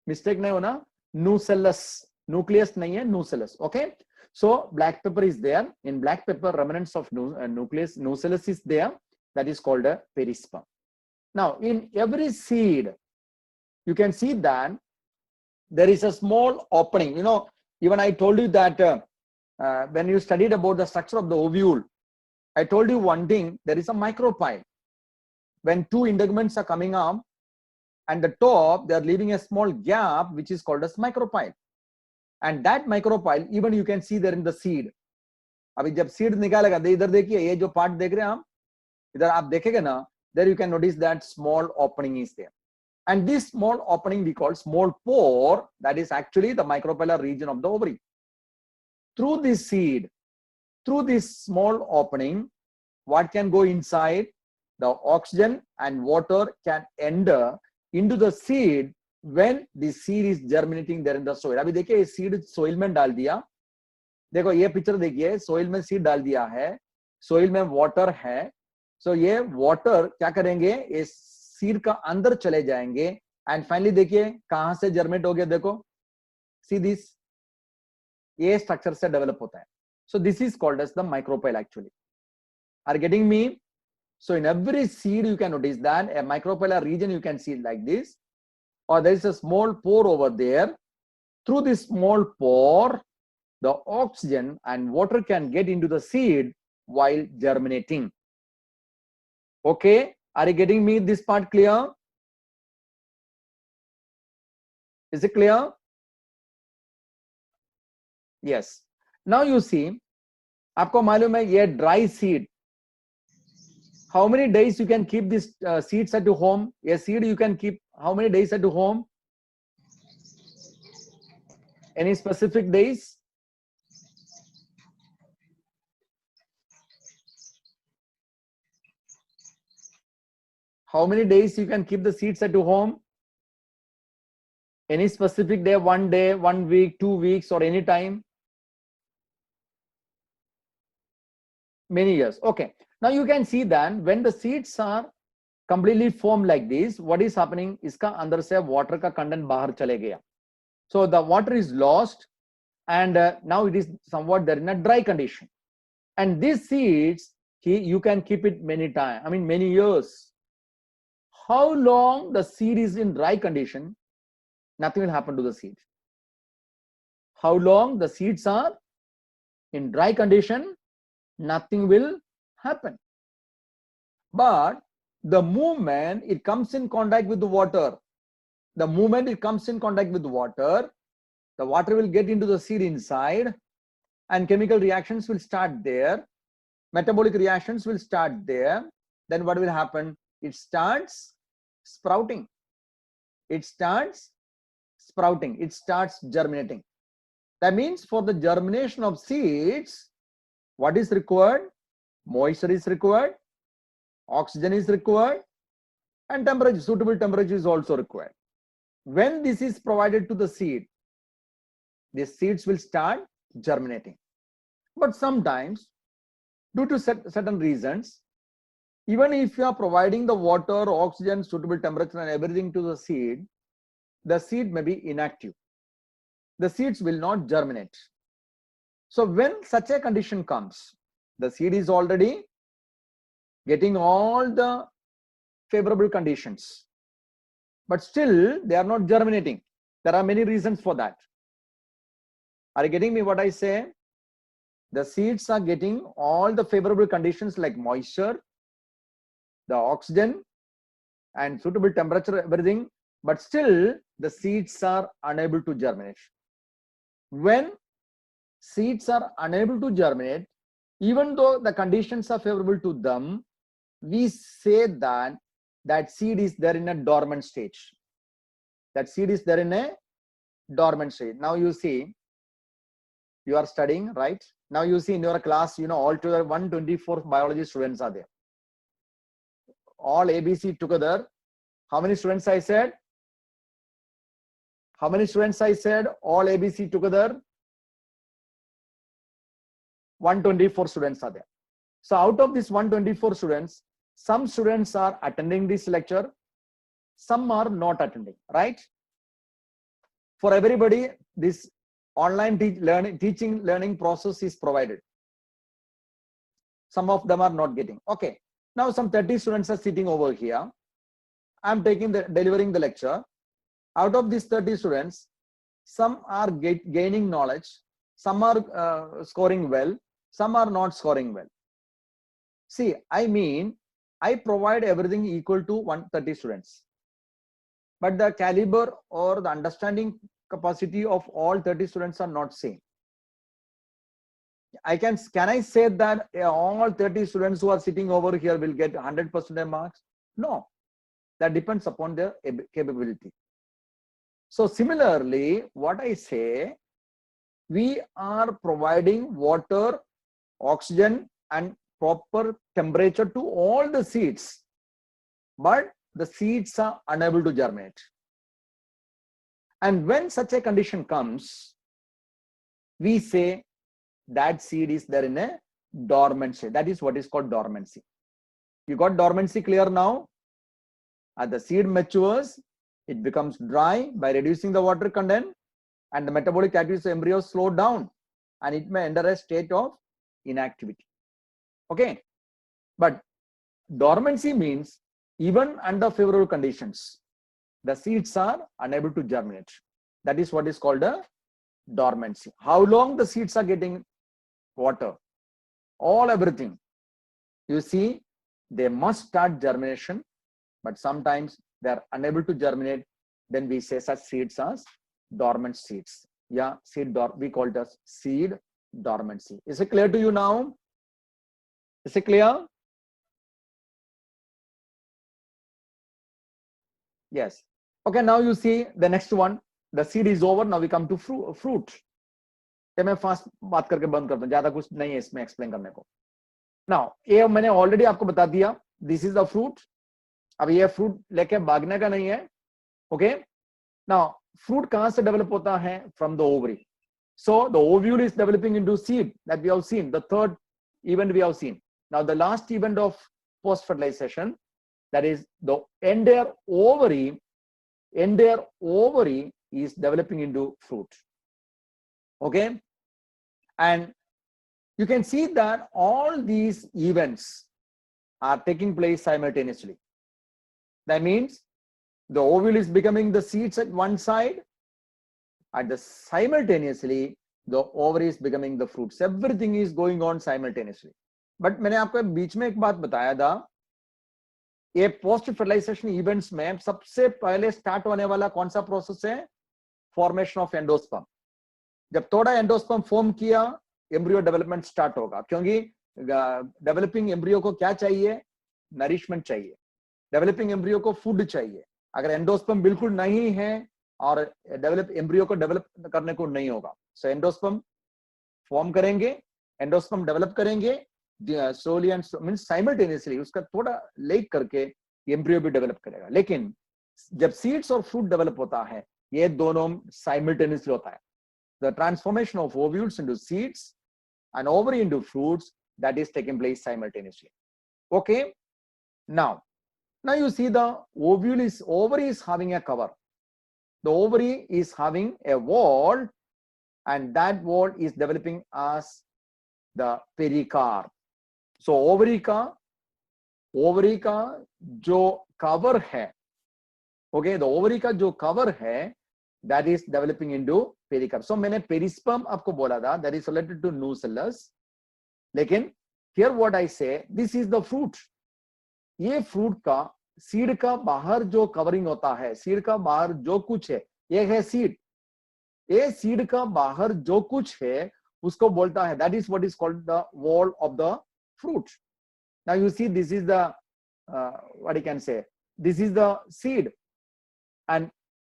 Mistake nahi hona. Nucellus. Nucleus nahi hai, nucellus. Okay. So black pepper is there. In black pepper, remnants of nucleus, nucellus is there. That is called a perisperm. Now, in every seed, you can see that there is a small opening. You know, even I told you that when you studied about the structure of the ovule, I told you one thing, there is a micropyle. When two integuments are coming up, and the top, they are leaving a small gap, which is called as micropyle. And that micropyle, even you can see there in the seed. अभी जब seed निकालेगा, इधर देखिए, ये जो part देख रहे हैं आप, इधर आप देखेंगे ना, there you can notice that small opening is there. And this small opening we call small pore, that is actually the micropylar region of the ovary. Through this seed, through this small opening, what can go inside? The oxygen and water can enter into the seed when the seed is germinating there in the soil. अभी देखिए seed soil में डाल दिया. देखो ये picture देखिए, soil में seed डाल दिया है, soil में water है. So ये water क्या करेंगे? ये seed का अंदर चले जाएंगे and finally देखिए कहां से germinate हो गया. देखो, see this, ये structure से develop होता है. So this is called as the micropyle actually. Are you getting me? So in every seed you can notice that a micropylar region you can see like this, or there is a small pore over there. Through this small pore, the oxygen and water can get into the seed while germinating. Okay, are you getting me this part clear? Is it clear? Yes. Now you see, आपको मालूम है ये dry seed. How many days you can keep these seeds at your home? A seed you can keep how many days at your home? Any specific days? How many days you can keep the seeds at your home? Any specific day, 1 day, 1 week, 2 weeks, or any time? many years. Okay, now you can see that when the seeds are completely formed like this, what is happening, इसका अंदर से water का content बाहर चले गया, so the water is lost, and now it is somewhat there in a dry condition, and these seeds you can keep it many times, I mean many years. How long the seed is in dry condition, nothing will happen to the seed. How long the seeds are in dry condition, nothing will happen. But the moment it comes in contact with the water, the moment it comes in contact with water, the water will get into the seed inside, and chemical reactions will start there, metabolic reactions will start there. Then what will happen? It starts sprouting. It starts sprouting. It starts germinating. That means for the germination of seeds, what is required? Moisture is required, oxygen is required, and temperature, suitable temperature is also required. When this is provided to the seed, the seeds will start germinating. But sometimes, due to certain reasons, even if you are providing the water, oxygen, suitable temperature and everything to the seed may be inactive. The seeds will not germinate. So when such a condition comes, the seed is already getting all the favorable conditions, but still they are not germinating. There are many reasons for that. Are you getting me what I say? The seeds are getting all the favorable conditions like moisture, the oxygen and suitable temperature, everything, but still the seeds are unable to germinate. When seeds are unable to germinate, even though the conditions are favorable to them, we say that that seed is there in a dormant stage. That seed is there in a dormant stage. Now you see, you are studying, right? Now you see in your class, altogether 124 biology students are there. All ABC together. How many students I said? How many students I said? All ABC together. 124 students are there. So out of these 124 students, some students are attending this lecture, some are not attending, right? For everybody, this online teaching learning process is provided. Some of them are not getting. Okay. Now some 30 students are sitting over here. I'm delivering the lecture. Out of these 30 students, some are gaining knowledge, some are scoring well, some are not scoring well. See, I provide everything equal to 130 students, but the caliber or the understanding capacity of all 30 students are not same. Can I say that all 30 students who are sitting over here will get 100% marks? No, that depends upon their capability. So similarly, what I say, we are providing water, oxygen and proper temperature to all the seeds, but the seeds are unable to germinate. And when such a condition comes, we say that seed is there in a dormant state. That is what is called dormancy. You got dormancy clear now? As the seed matures, it becomes dry by reducing the water content, and the metabolic activities of embryo slow down, and it may enter a state of inactivity. Okay, but dormancy means even under favorable conditions, the seeds are unable to germinate. That is what is called a dormancy. How long the seeds are getting water, everything. You see, they must start germination, but sometimes they are unable to germinate. Then we say such seeds as dormant seeds. Yeah, we call it as seed dormancy. Is it clear to you now? Is it clear? Yes. Okay, now you see the next one. The seed is over. Now we come to fruit. मैं fast बात करके बंद करता हूं, ज्यादा कुछ नहीं है इसमें एक्सप्लेन करने को. नाउ ये मैंने ऑलरेडी आपको बता दिया, दिस इज द फ्रूट. अब ये फ्रूट लेके भागने का नहीं है. ओके, नाउ फ्रूट कहां से डेवलप होता है? From the ovary. So the ovule is developing into seed that we have seen. The third event we have seen. Now the last event of post fertilization, that is the entire ovary is developing into fruit. Okay, and you can see that all these events are taking place simultaneously. That means the ovule is becoming the seeds at one side, and simultaneously the ovary is becoming the fruits. Everything is going on simultaneously. But मैंने आपको बीच में एक बात बताया था, ये post fertilisation events में सबसे पहले स्टार्ट होने वाला कौन सा प्रोसेस है? Formation of endosperm. जब थोड़ा एंडोस्पर्म फॉर्म किया, एम्ब्रियो डेवलपमेंट स्टार्ट होगा, क्योंकि डेवलपिंग एम्ब्रियो को क्या चाहिए? नरिशमेंट चाहिए. डेवलपिंग एम्ब्रियो को फूड चाहिए. अगर एंडोस्पर्म बिल्कुल नहीं है और डेवलप एम्ब्रियो को डेवलप करने को नहीं होगा. सो एंडोस्पर्म फॉर्म करेंगे, एंडोस्पर्म डेवलप करेंगे slowly and मींस साइमल्टेनियसली, उसका थोड़ा लेट करके एम्ब्रियो भी डेवलप करेगा. लेकिन जब सीड्स और फ्रूट डेवलप होता है, ये दोनों साइमल्टेनियसली होता है. The transformation of ovules into seeds and ovary into fruits, that is taking place simultaneously. Okay, now you see the ovary is having a cover. The ovary is having a wall, and that wall is developing as the pericarp. So ovary का जो cover है, okay, the ovary का जो cover है, that is developing into pericarp. So मैंने perisperm आपको बोला था, that is related to nucellus. लेकिन here what I say, this is the fruit. ये fruit का सीड का बाहर जो कवरिंग होता है, सीड का बाहर जो कुछ है, ये है सीड. ये सीड का बाहर जो कुछ है उसको बोलता है, that is what is called the wall of the fruit. Now you see, this is the what you can say, this is the seed, and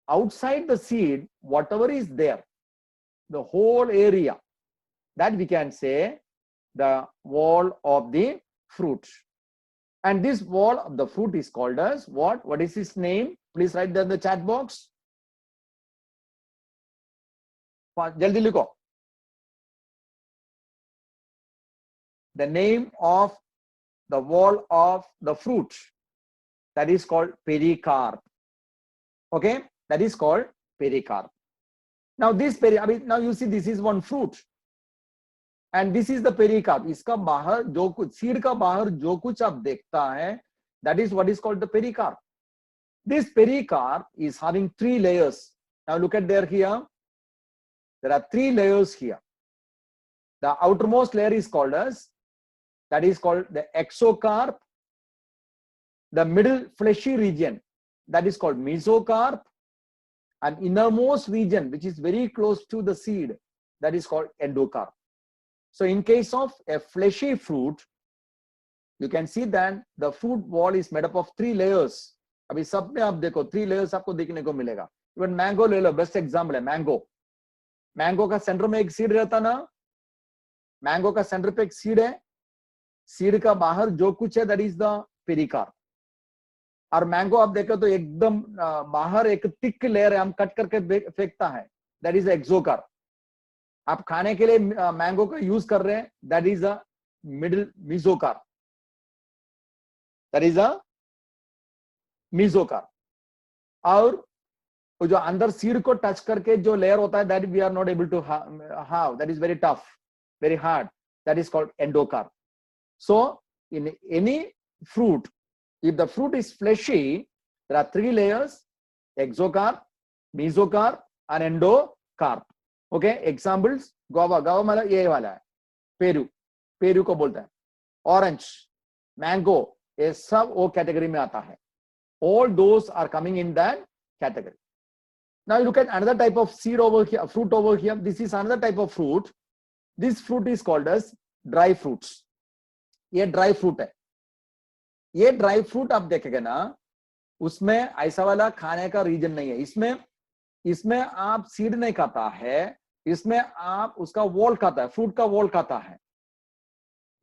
outside the seed, whatever is there, the whole area, that we can say the wall of the fruit. And this wall of the fruit is called as what? What is its name? Please write down in the chat box. Jaldi likho. The name of the wall of the fruit, that is called pericarp. Okay, that is called pericarp. Now this now you see, this is one fruit, and this is the pericarp. इसका बाहर जो कुछ, seed का बाहर जो कुछ आप देखता है, that is what is called the pericarp. This pericarp is having 3 layers. Now look at there here. There are 3 layers here. The outermost layer is called as, that is called the exocarp. The middle fleshy region, that is called mesocarp. And innermost region, which is very close to the seed, that is called endocarp. So in case of a fleshy fruit, you can see that the fruit wall is made up of 3 layers. अभी सब में आप देखो 3 layers आपको देखने को मिलेगा. Even mango ले लो, best example है mango. Mango का सेंटर में एक सीड रहता ना, mango का सेंटर पे एक सीड है, सीड का बाहर जो कुछ है, that is the pericarp. और मैंगो आप देखो तो एकदम बाहर एक थिक लेयर है, हम कट करके फेंकता है, दैट इज एक्सोकार्प. आप खाने के लिए मैंगो का यूज कर रहे हैं, that is a middle mesocarp. That is a mesocarp. और जो अंदर सीड को टच करके जो लेयर होता है, that we are not able to have, that is very tough, very hard, that is called endocarp. So in any fruit, if the fruit is fleshy, there are 3 layers: exocarp, mesocarp, and endocarp. Okay, examples: guava, guava मतलब ये वाला है, Peru, Peru को बोलता है, orange, mango, ये सब वो कैटेगरी में आता है. All those are coming in that category. Now you look at another type of seed over here, fruit over here. This is another type of fruit. This fruit is called as dry fruits. ये dry fruit है. ये dry fruit आप देखेंगे ना, उसमें ऐसा वाला खाने का रीजन नहीं है. इसमें आप सीड नहीं खाता है, इसमें आप उसका वॉल खाता है, फ्रूट का वॉल खाता है.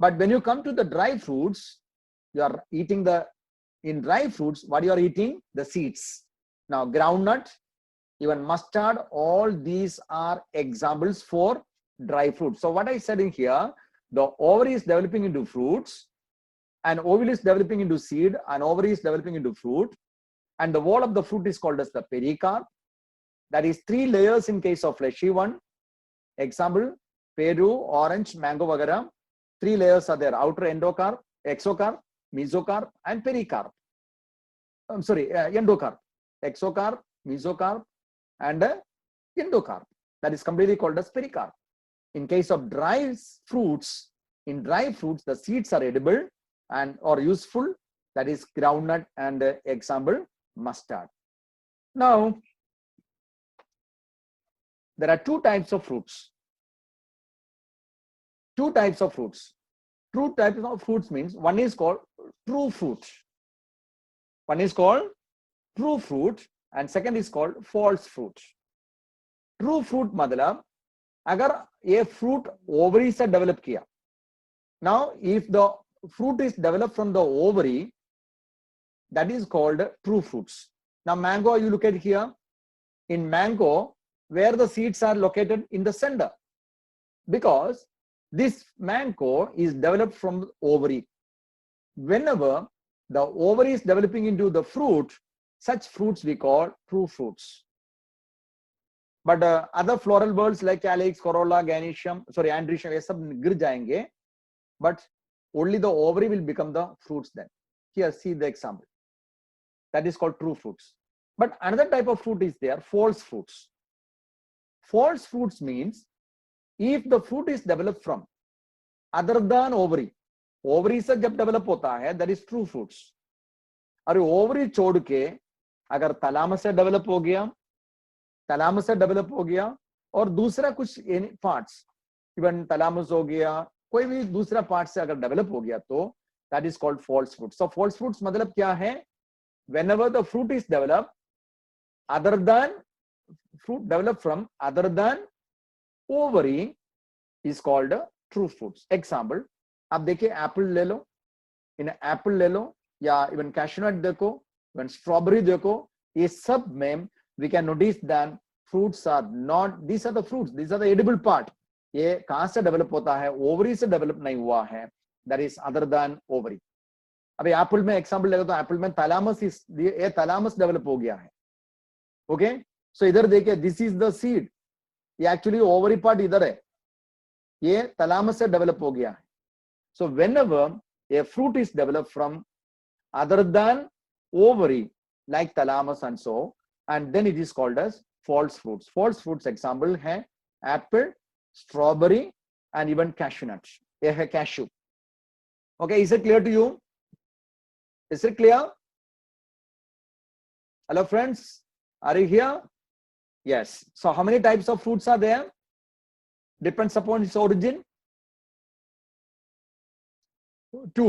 But when you come to the dry fruits, you are eating the, in dry fruits, what you are eating? The seeds. Now groundnut, even mustard, all these are examples for dry fruit. So what I said in here, the ovary is developing into fruits, and ovule is developing into seed, and ovary is developing into fruit, and the wall of the fruit is called as the pericarp. That is 3 layers in case of fleshy one. Example, peru, orange, mango, vagara. 3 layers are there: outer endocarp, exocarp, mesocarp, and pericarp. I'm sorry, endocarp, exocarp, mesocarp, and endocarp. That is completely called as pericarp. In case of dry fruits, in dry fruits, the seeds are edible and or useful. That is groundnut and example, mustard. Now, there are 2 types of fruits. 2 types of fruits. 2 types of fruits means one is called true fruit. One is called true fruit and second is called false fruit. True fruit मतलब अगर ये fruit ovary से develop किया. Now, if the fruit is developed from the ovary, that is called true fruits. Now, mango, you look at here. In mango, where the seeds are located in the center, because this mango is developed from ovary. Whenever the ovary is developing into the fruit, such fruits we call true fruits. But other floral bulbs like calyx, corolla, ganoecium, sorry, androecium, ये सब गिर जाएंगे. But only the ovary will become the fruits then. Here, see the example. That is called true fruits. But another type of fruit is there, false fruits. False fruits means if the fruit is developed from other than ovary, ovary से जब develop होता है, that is true fruits. अरे ovary छोड़ के अगर thalamus से develop हो गया, thalamus से develop हो गया और दूसरा कुछ parts, even thalamus हो गया, कोई भी दूसरा part से अगर develop हो गया तो that is called false fruits. So false fruits मतलब क्या है? Whenever the fruit is developed other than fruit developed from other than ovary is called true fruits. Example, आप देखिए apple ले लो, इन apple ले लो या even cashew nut देखो, even strawberry देखो, ये सब में we can notice that fruits are not, these are the fruits, these are the edible part. ये कहाँ से develop होता है? Ovary से develop नहीं हुआ है. That is other than ovary. अभी एप्पल में एग्जांपल लेगा तो एप्पल में थैलामस ये थैलामस डेवलप हो गया है. ओके, सो इधर देखिए, दिस इज द सीड, ये एक्चुअली ओवरी पार्ट इधर है, ये थैलामस से डेवलप हो गया है. So whenever a fruit is develop from other than ovary like thalamus and so, and then it is called as false fruits. False fruits example है apple, strawberry and even cashew nut. ये है cashew. Okay, is it clear to you? Is it clear? Hello friends, are you here? Yes. So how many types of fruits are there? Depends upon its origin. 2.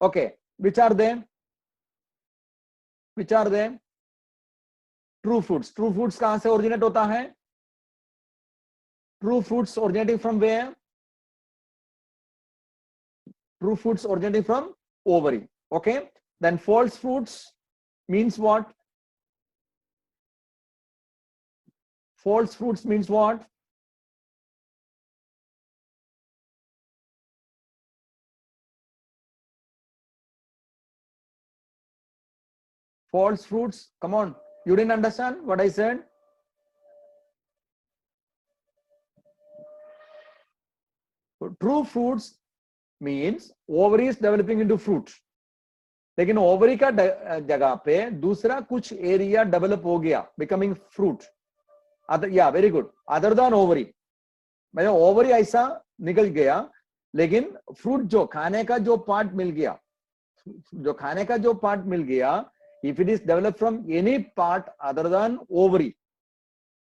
Okay. Which are they? Which are they? True fruits. True fruits कहां से originate होता है? True fruits originating from where? True fruits originating from ovary. Okay. Then false fruits means what? False fruits means what? False fruits, come on, you didn't understand what I said? So true fruits means ovary is developing into fruit, लेकिन ovary का जगह पे दूसरा कुछ area develop हो गया, becoming fruit. या very good, other than ovary, मतलब ओवरी ऐसा निकल गया, लेकिन फ्रूट जो खाने का जो पार्ट मिल गया, जो खाने का जो पार्ट मिल गया, if it is develop from any part other than ovary,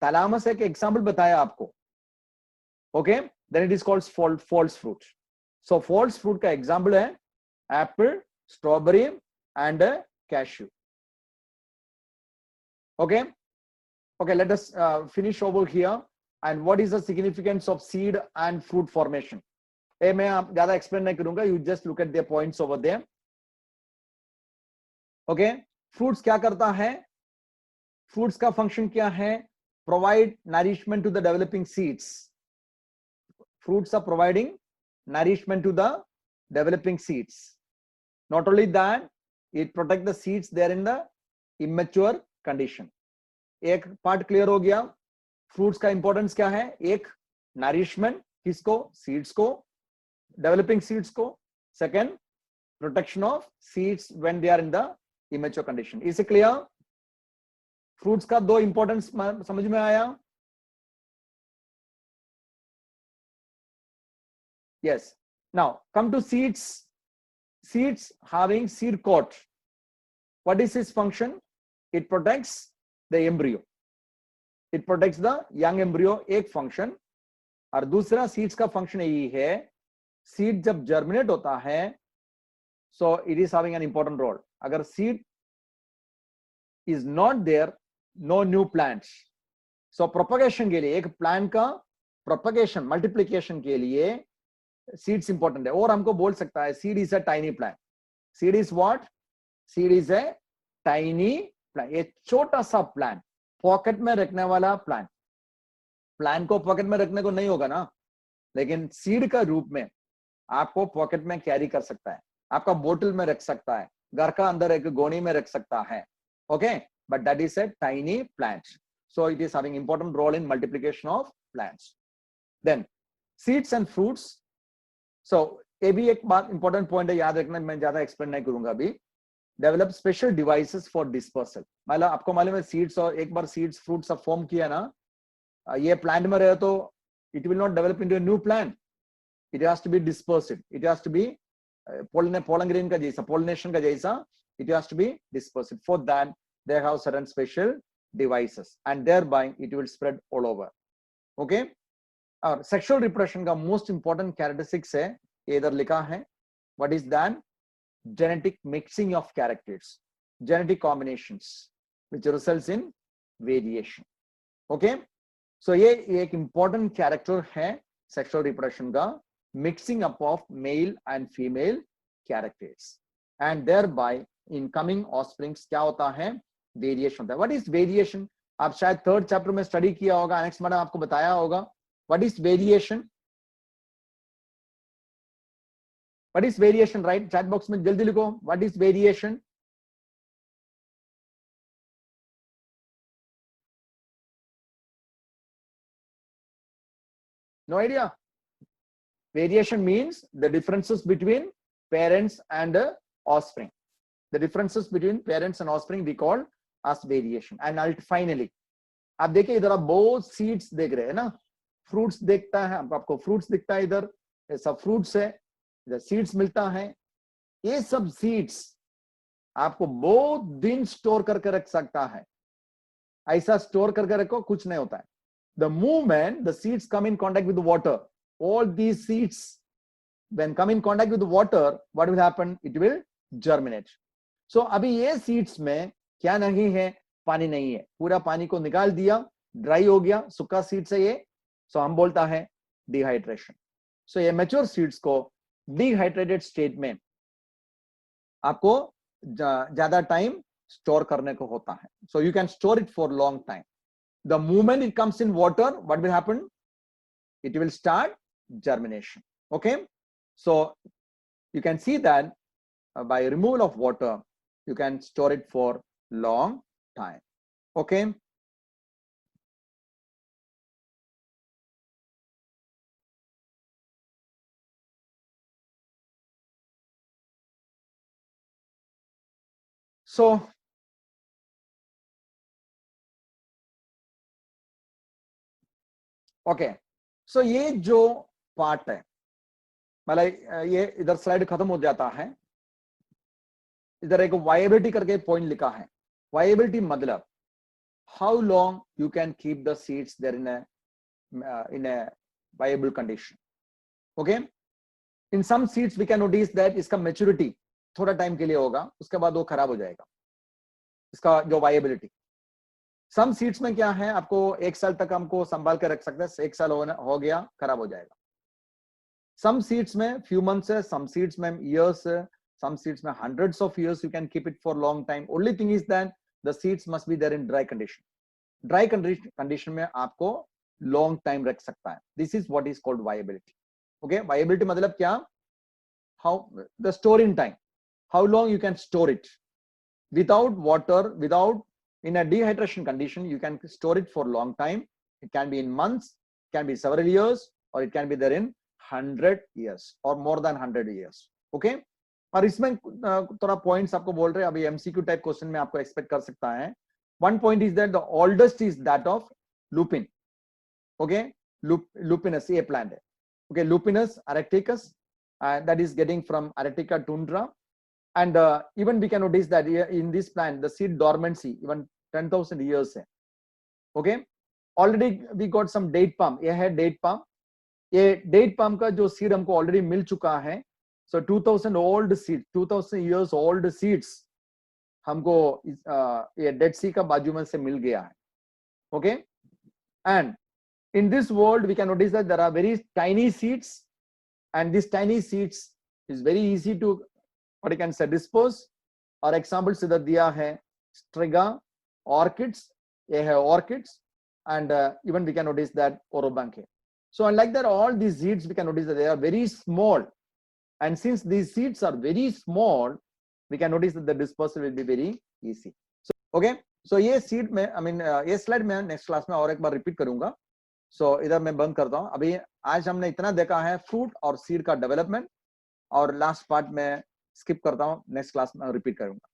thalamus एक एग्जांपल बताया आपको. Okay, then it is called false fruit. So false fruit का एग्जांपल है apple, strawberry and cashew. Okay, let us finish over here. And what is the significance of seed and fruit formation? मैं आप ज्यादा explain नहीं करूंगा, you just look at the points over there. Okay, fruits क्या करता है? Fruits का function क्या है? Provide nourishment to the developing seeds. Fruits are providing nourishment to the developing seeds. Not only that, it protect the seeds there in the immature condition. एक part clear हो गया. Fruits का importance क्या है? एक nourishment किसको? Seeds को, developing seeds को. Second, protection of seeds when they are in the immature condition. Is it clear? Fruits का दो इंपॉर्टेंस समझ में आया? Yes. Now come to seeds. Seeds having seed coat. What is its function? It protects the embryo. It protects the young embryo. एक function. और दूसरा seeds का function यही है. Seed जब germinate होता है, so it is having an important role. अगर seed is not there, no new plants. So propagation के लिए, एक plant का propagation, multiplication के लिए सीड्स इंपॉर्टेंट है. और हमको बोल सकता है seed is a tiny plant. Seed is what? Seed is a tiny plant. ये छोटा सा प्लांट, पॉकेट में रखने वाला प्लांट. प्लांट को पॉकेट में रखने को नहीं होगा ना, लेकिन सीड का रूप में आपको पॉकेट में कैरी कर सकता है. आपका बोतल में रख सकता है, घर का अंदर एक गोनी में रख सकता है. Okay, but that is a tiny plant. So it is having important role in multiplication of plants. Then seeds and fruits. So ये भी एक बात इंपॉर्टेंट पॉइंट है, याद रखना. मैं ज्यादा एक्सप्लेन नहीं करूंगा अभी. Develop special devices for dispersal. मतलब आपको मालूम है सीड्स, और एक बार सीड्स फ्रूट्स सब फॉर्म किया ना, ये प्लांट में रहे तो it will not develop into a new plant. It has to be dispersed. It has to be pollen grain का जैसा, पोलिनेशन का जैसा. It has to be dispersed. For that they have certain special devices and thereby it will spread all over. Okay. और sexual reproduction का most important characteristics है, इधर लिखा है. What is that? Genetic mixing of characters, genetic combinations which results in variation. Okay, so ये एक important character है sexual reproduction का, mixing up of male and female characters, and thereby in coming offsprings क्या होता है? Variation होता है. What is variation? आप शायद थर्ड चैप्टर में स्टडी किया होगा, नेक्स्ट मैडम आपको बताया होगा. What is variation? What is variation? Right? Chat box में जल्दी लिखो. What is variation? No idea. Variation means the differences between parents and offspring. The differences between parents and offspring we call as variation. And finally, आप देखिए इधर आप बहुत seeds देख रहे हैं ना. फ्रूट्स देखता है, आपको फ्रूट्स दिखता है इधर. ये सब फ्रूट्स है, इधर सीड्स मिलता है. ये सब सीड्स आपको बहुत दिन स्टोर करके रख सकता है. ऐसा स्टोर करके रखो, कुछ नहीं होता है. The movement the seeds come in contact with water, all these seeds when come in contact with water, what will happen? It will germinate. So अभी ये सीड्स में क्या नहीं है? पानी नहीं है. पूरा पानी को निकाल दिया, ड्राई हो गया, सूखा सीड्स है ये. सो हम बोलता है डिहाइड्रेशन. सो ये मैच्योर सीड्स को डिहाइड्रेटेड स्टेट में आपको ज्यादा टाइम स्टोर करने को होता है. So you can store it for long time. The moment it comes in water, what will happen? It will start germination. Okay, so you can see that by removal of water you can store it for long time. Okay, so okay, so ये जो part है, मतलब ये इधर slide खत्म हो जाता है. इधर एक वायबिलिटी करके पॉइंट लिखा है. वायबिलिटी मतलब how long you can keep the seeds there in a viable condition. Okay, in some seeds we can notice that इसका मैच्योरिटी थोड़ा टाइम के लिए होगा, उसके बाद वो खराब हो जाएगा, इसका जो वायबिलिटी. सम सीड्स में क्या है, आपको 1 साल तक हमको संभाल कर रख सकते हैं. 1 साल हो गया, खराब हो जाएगा. सम सीड्स में फ्यू मंथ्स है, सम सीड्स में इयर्स है, सम सीड्स में hundreds of years you can keep it for long time. Only thing is that the seeds must be there in dry condition. Dry condition में आपको long time रख सकता है. This is what is called viability. Okay, viability मतलब क्या? How the store in time, how long you can store it without water, without in a dehydration condition, you can store it for long time. It can be in months, it can be several years, or it can be there in 100 years or more than 100 years. Okay, और इसमें थोड़ा points आपको बोल रहे हैं, अभी MCQ type question में आपको एक्सपेक्ट कर सकता है. One point is that the oldest is that of lupin. Okay, lupinus a plant. Okay, Lupinus arcticus, that is getting from Arctica tundra. And even we can notice that in this plant the seed dormancy even 10,000 years hai. Okay, already we got some date palm. ये है date palm. ये date palm का जो seed हमको already मिल चुका है. So 2000 old seed, 2000 years old seeds हमको ये Dead Sea का बाजू में से मिल गया है. Okay, and in this world we can notice that there are very tiny seeds, and these tiny seeds is very easy to, what you can say, dispose. और examples इधर दिया है Striga, orchids, ये है orchids, and even we can notice that Orobanche. So unlike that, all these seeds we can notice that they are very small, and since these seeds are very small, we can notice that the dispersal will be very easy. So okay, so ये seed में I mean ये slide में next class में और एक बार repeat करूंगा. So इधर मैं बंद करता हूं. अभी आज हमने इतना देखा है फ्रूट और सीड का डेवलपमेंट, और लास्ट पार्ट में स्किप करता हूं, नेक्स्ट क्लास में रिपीट करूंगा.